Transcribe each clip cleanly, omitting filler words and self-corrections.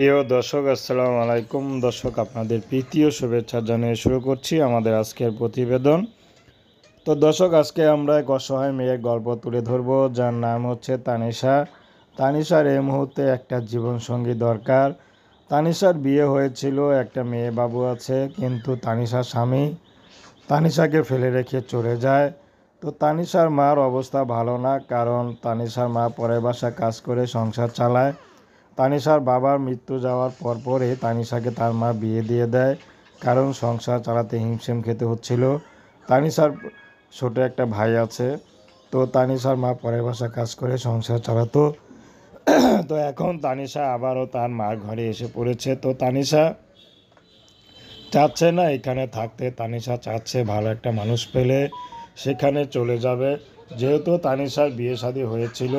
প্রিয় দর্শক, আসসালামু আলাইকুম। দর্শক, আপনাদের প্রীতীয় শুভেচ্ছা জানিয়ে শুরু করছি আমাদের আজকের প্রতিবেদন। তো দর্শক, আজকে আমরা এক অসহায় মেয়ের গল্প তুলে ধরব, যার নাম হচ্ছে তানিশা। তানিশার এই মুহূর্তে একটা জীবনসঙ্গী দরকার। তানিশার বিয়ে হয়েছিল, একটা মেয়ে বাবু আছে, কিন্তু তানিশার স্বামী তানিশাকে ফেলে রেখে চলে যায়। তো তানিশার মার অবস্থা ভালো না, কারণ তানিশার মা পরের বাসায় কাজ করে সংসার চালায়। তানিশার বাবার মৃত্যু যাওয়ার পরপরই তানিশাকে তার মা বিয়ে দিয়ে দেয়, কারণ সংসার চালাতে হিমশিম খেতে হচ্ছিল। তানিশার ছোট একটা ভাই আছে। তো তানিশার মা পরের বাসায় কাজ করে সংসার চালাতো। তো এখন তানিশা আবারও তার মার ঘরে এসে পড়েছে। তো তানিশা চাচ্ছে না এখানে থাকতে, তানিশা চাচ্ছে ভালো একটা মানুষ পেলে সেখানে চলে যাবে। যেহেতু তানিশার বিয়ে শাদী হয়েছিল,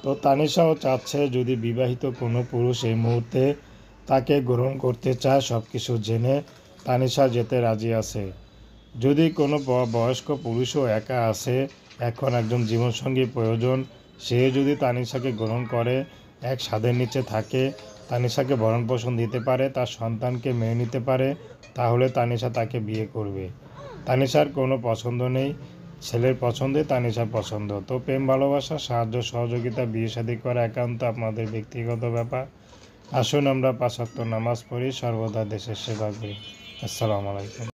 তো তানিশাও চাচ্ছে যদি বিবাহিত কোনো পুরুষ এই মুহূর্তে তাকে গ্রহণ করতে চায়, সব কিছু জেনে তানিশা যেতে রাজি আছে। যদি কোনো বয়স্ক পুরুষও একা আসে, এখন একজন জীবনসঙ্গী প্রয়োজন, সে যদি তানিশাকে গ্রহণ করে, এক ছাদের নিচে থাকে, তানিশাকে ভরণ পোষণ দিতে পারে, তার সন্তানকে মেনে নিতে পারে, তাহলে তানিশা তাকে বিয়ে করবে। তানিশার কোনো পছন্দ নেই, ছেলের পছন্দে তানিশার পছন্দ। তো প্রেম ভালোবাসা, সাহায্য সহযোগিতা, বিয়ে শাদী করা একান্ত আপনাদের ব্যক্তিগত ব্যাপার। আসুন আমরা ৫ ওয়াক্ত নামাজ পড়ি, সর্বদা দেশের সেবা করি। আসসালামু আলাইকুম।